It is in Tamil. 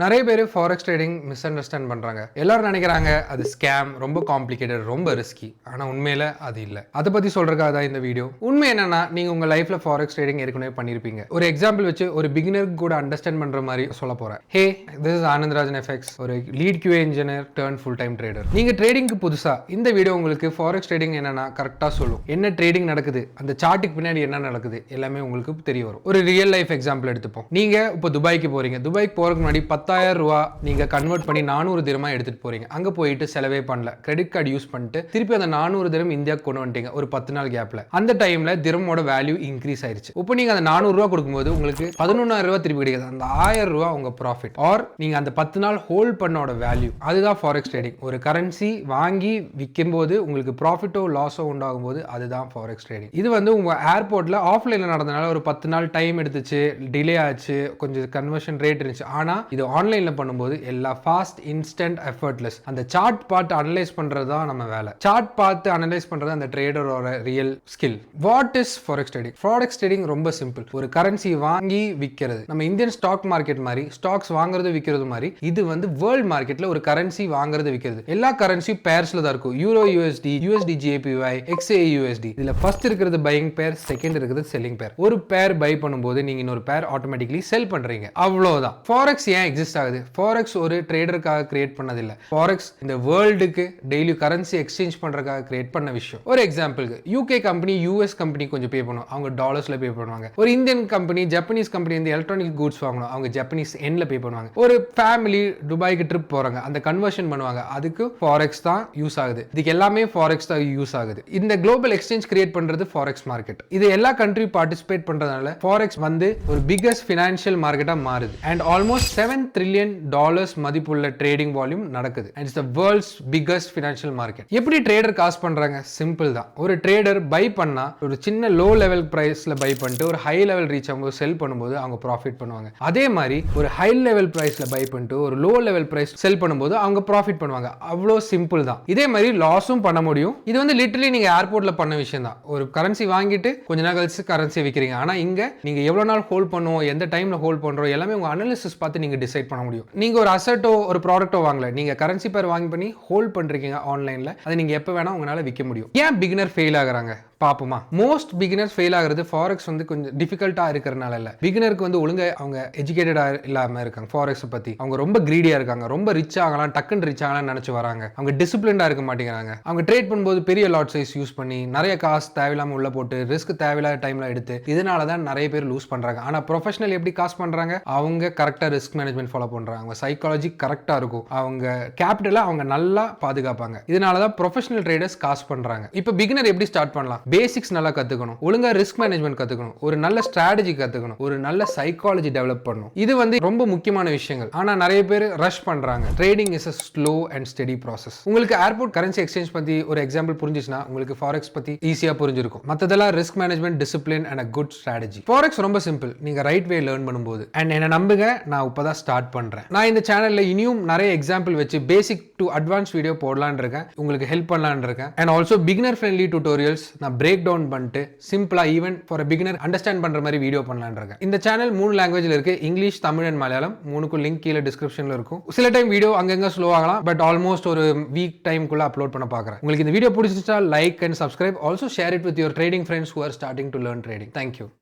நிறைய பேர் ஃபாரெக்ஸ் ட்ரேடிங் மிஸ் அண்டர்ஸ்டாண்ட் பண்றாங்க. எல்லாரும் நினைக்கிறாங்க அது ஸ்கேம், ரொம்ப காம்ப்ளிகேட்டட், ரொம்ப ரிஸ்கி. ஆனா உண்மையில அது இல்ல. அதை பத்தி சொல்றதுக்காக தான் இந்த வீடியோ. உண்மை என்னன்னா, நீங்க உங்க லைஃப்ல ஃபாரெக்ஸ் ட்ரேடிங் ஏற்கனவே பண்ணிருப்பீங்க. ஒரு எக்ஸாம்பிள் வச்சு ஒரு பிகினருக்கு கூட அண்டர்ஸ்டாண்ட் பண்ற மாதிரி சொல்ல போறேன். ஹே, திஸ் இஸ் ஆனந்த்ராஜன் எஃப்எக்ஸ், ஒரு lead QA engineer turn full time trader. நீங்க ட்ரேடிங்க்கு புதுசா, இந்த வீடியோ உங்களுக்கு ஃபாரெக்ஸ் ட்ரேடிங் என்னன்னா கரெக்டா சொல்லும். என்ன ட்ரேடிங் நடக்குது, அந்த சார்ட்டுக்கு பின்னாடி என்ன நடக்குது, எல்லாமே உங்களுக்கு தெரிய வரும். ஒரு ரியல் லைஃப் எக்ஸாம்பிள் எடுத்துப்போம். நீங்க இப்போ துபாய்க்கு போறீங்க. துபாய்க்கு போறதுக்கு முன்னாடி 10,000 ரூபாய் நீங்க கன்வெர்ட் பண்ணி 400 திரமா எடுத்துட்டு போறீங்க. அங்க போயிட்டு செலவே பண்ணல, கிரெடிட் கார்டு யூஸ் பண்ணிட்டு திருப்பி அந்த 400 திரம் இந்தியாவுக்கு கொண்டு வந்துட்டீங்க ஒரு 10 நாள் கேப்ல. அந்த டைம்ல திரமோட வேல்யூ இன்க்ரீஸ் ஆயிருச்சு. இப்போ நீங்க அந்த 400 ரூபாய் கொடுக்கும்போது உங்களுக்கு 11,000 ரூபாய் திருப்பி கிடைக்குது. அந்த 1000 ரூபாய் உங்க ப்ராஃபிட். ஆர் நீங்க அந்த 10 நாள் ஹோல்ட் பண்ணோட வேல்யூ. அதுதான் ஃபாரெக்ஸ் ட்ரேடிங். ஒரு கரன்சி வாங்கி விற்கும் போது உங்களுக்கு ப்ராஃபிட்டோ லாஸோ உண்டாகும் போது அதுதான் ஃபாரெக்ஸ் ட்ரேடிங். இது வந்து உங்க ஏர்போர்ட்ல ஆஃப்லைன்ல நடந்தனால ஒரு 10 நாள் டைம் எடுத்துச்சு, டிலே ஆச்சு, கொஞ்சம் கன்வர்ஷன் ரேட் இருந்துச்சு. ஆனா இது ஆன்லைன்ல பண்ணும்போது எல்லா ஃபாஸ்ட், இன்ஸ்டன்ட், எஃபர்ட்லெஸ். அந்த சார்ட் பார்த்து அனலைஸ் பண்றது தான் நம்ம வேலை. சார்ட் பார்த்து அனலைஸ் பண்றது அந்த ட்ரேடரோட real skill. What is forex trading? Forex trading ரொம்ப சிம்பிள். ஒரு கரன்சி வாங்கி விற்கிறது. நம்ம இந்தியன் ஸ்டாக் மார்க்கெட் மாதிரி ஸ்டாக்ஸ் வாங்குறது விற்கிறது மாதிரி இது வந்து வேர்ல்ட் மார்க்கெட்ல ஒரு கரன்சி வாங்குறது விற்கிறது. எல்லா கரன்சி பேர்ஸ்ல தான் இருக்கும். Euro USD, USD JPY, XAUSD. இதுல ஃபர்ஸ்ட் இருக்கிறது பையிங் பேர், செகண்ட் இருக்கிறது செல்லிங் பேர். ஒரு பேர் பை பண்ணும்போது நீங்க இன்னொரு பேர் ஆட்டோமேட்டிக்கலி செல் பண்றீங்க. அவ்வளவுதான். ஃபாரெக்ஸ் ஏன் எக்ஸிஸ்ட் ஆகுது? ஃபாரெக்ஸ் ஒரு ட்ரேடருக்காக கிரியேட் பண்ணதில்லை. ஃபாரெக்ஸ் இந்த வேர்ல்டுக்கு டெய்லி கரன்சி எக்ஸ்சேஞ்ச் பண்றதுக்காக கிரியேட் பண்ண விஷயம். ஒரு எக்ஸாம்பிளுக்கு UK கம்பெனி US கம்பெனி கொஞ்சம் பே பண்ணும், அவங்க டாலர்ஸ்ல பே பண்ணுவாங்க. ஒரு இந்தியன் கம்பெனி ஜப்பனீஸ் கம்பெனி இந்த எலக்ட்ரானிக் கூட்ஸ் வாங்கணும், அவங்க ஜப்பனீஸ் எண்ட்ல பே பண்ணுவாங்க. ஒரு ஃபேமிலி துபாய்க்கு ட்ரிப் போறாங்க, அந்த கன்வர்ஷன் பண்ணுவாங்க, அதுக்கு ஃபாரெக்ஸ் தான் யூஸ் ஆகுது. இதுக்கு எல்லாமே ஃபாரெக்ஸ் தான் யூஸ் ஆகுது. இந்த குளோபல் எக்ஸ்சேஞ்ச் கிரியேட் பண்றது ஃபாரெக்ஸ் மார்க்கெட். இது எல்லா கண்ட்ரி பார்ட்டிசிபேட் பண்றதுனால ஃபாரெக்ஸ் வந்து ஒரு பிகஸ்ட் ஃபினான்ஷியல் மார்க்கெட்டா மாறுது. அண்ட் ஆல்மோஸ்ட் $7 trillion மதிப்புள்ள ட்ரேடிங் வால்யூம் நடக்குது. And it's the world's biggest financial market. எப்படி ட்ரேடர் காசு பண்றாங்க? சிம்பிள் தான். ஒரு ட்ரேடர் பை பண்ணா ஒரு சின்ன லோ லெவல் பிரைஸ்ல பை பண்ணிட்டு ஒரு ஹை லெவல் ரீச் ஆகும்போது செல் பண்ணும்போது அவங்க ப்ராஃபிட் பண்ணுவாங்க. அதே மாதிரி ஒரு ஹை லெவல் பிரைஸ்ல பை பண்ணிட்டு ஒரு லோ லெவல் பிரைஸ் செல் பண்ணும்போது அவங்க ப்ராஃபிட் பண்ணுவாங்க. அவ்வளோ சிம்பிள் தான். இதே மாதிரி லாஸும் பண்ண முடியும். இது வந்து லிட்டரலி நீங்க ஏர்போர்ட்ல பண்ண விஷயம் தான். ஒரு கரன்சி வாங்கிட்டு கொஞ்ச நாள் கழிச்சு கரன்சி விற்கிறீங்க. ஆனா இங்க நீங்க எவ்வளவு நாள் ஹோல்ட் பண்ணுவோம், எந்த டைம்ல ஹோல்ட் பண்றோம், எல்லாமே உங்க அனாலிசிஸ் பார்த்து நீங்க டிசைட் பண்ண முடியும். நீங்க ஒரு அசட்டோ ஒரு ப்ராடக்ட்டோ வாங்கல, நீங்க கரன்சி பேர் வாங்கி பண்ணி ஹோல்ட் பண்றீங்க ஆன்லைன்ல. அதை நீங்க எப்ப வேணா உங்களால விற்க முடியும். ஏன் பிகினர் ஃபெயில் ஆகுறாங்க பாப்போமா? மோஸ்ட் பிகினர்ஸ் ஃபெயில் ஆகுறது ஃபாரெக்ஸ் வந்து கொஞ்சம் டிஃபிகல்ட்டா இருக்கிறனால இல்ல. பிகினருக்கு வந்து ஒழுங்கா அவங்க எஜுகேட்டடா இல்லாம இருக்காங்க. ஃபாரெக்ஸ் பத்தி அவங்க ரொம்ப கிரீடியா இருக்காங்க. ரொம்ப ரிச் ஆகலாம், டக்குன்னு ரிச் ஆகலாம் நினைச்சு வராங்க. அவங்க டிசிப்ளின்டா இருக்க மாட்டேங்கிறாங்க. அவங்க ட்ரேட் பண்ணும்போது பெரிய லாட் சைஸ் யூஸ் பண்ணி நிறைய காசு தேவையில்லாம உள்ள போட்டு ரிஸ்க் தேவையில்லாத டைம்ல எடுத்து இதனால தான் நிறைய பேர் லூஸ் பண்றாங்க. ஆனா ப்ரொஃபஷனல் எப்படி காசு பண்றாங்க? அவங்க கரெக்டா ரிஸ்க் மேனேஜ்மெண்ட் ஃபாலோ பண்றாங்க. அவங்க சைக்காலஜி கரெக்டா இருக்கும். அவங்க கேபிட்டலை அவங்க நல்லா பாதுகாப்பாங்க. இதனால தான் ப்ரொஃபஷனல் ட்ரேடர்ஸ் காசு பண்றாங்க. இப்போ பிகினர் எப்படி ஸ்டார்ட் பண்ணலாம்? பேசிக்ஸ் நல்லா கத்துக்கணும், ஒழுங்கா ரிஸ்க் மேனேஜ்மெண்ட் கத்துக்கணும், ஒரு நல்ல ஸ்ட்ராட்டஜி கத்துக்கணும், ஒரு நல்ல சைக்காலஜி டெவலப் பண்ணணும். இது வந்து ரொம்ப முக்கியமான விஷயங்கள். ஆனா நிறைய பேர் ரஷ் பண்றாங்க. Trading is a slow and steady process. உங்களுக்கு ஏர்போர்ட் கரன்சி எக்ஸ்சேஞ்ச் பத்தி ஒரு எக்ஸாம்பிள் புரிஞ்சிச்சுனா உங்களுக்கு ஃபாரெக்ஸ் பத்தி ஈஸியா புரிஞ்சிருக்கும். மத்ததெல்லாம் risk management, discipline and a good strategy. Forex ரொம்ப சிம்பிள். நீங்க ரைட் வே லேர்ன் பண்ணும்போது. அண்ட் என்ன நம்புங்க, நான் இப்பதான் ஸ்டார்ட் பண்றேன். நான் இந்த சேனல்ல இனியும் நிறைய எக்ஸாம்பிள் வச்சு பேசிக் டு அட்வான்ஸ் வீடியோ போடலாம்னு இருக்கேன். உங்களுக்கு ஹெல்ப் பண்ணலாம்னு இருக்கேன். And also beginner friendly tutorials நான் பிரேக் டவுன் பண்ணிட்டு சிம்பிளா even for a beginner understand பண்ற மாதிரி வீடியோ பண்ணலாம்னு இருக்கேன். இந்த சேனல் 3 லாங்குவேஜ்ல இருக்கு. English, Tamil and Malayalam. 3க்கும் லிங்க் கீழே டிஸ்கிரிப்ஷன்ல இருக்கும். சில டைம் வீடியோ அங்கங்க ஸ்லோ ஆகலாம், பட் ஆல்மோஸ்ட் ஒரு வீக் டைம்க்குள்ள அப்லோட் பண்ண பாக்குறேன். உங்களுக்கு இந்த வீடியோ பிடிச்சிருந்தா like and subscribe. Also share it with your trading friends who are starting to learn trading. Thank you.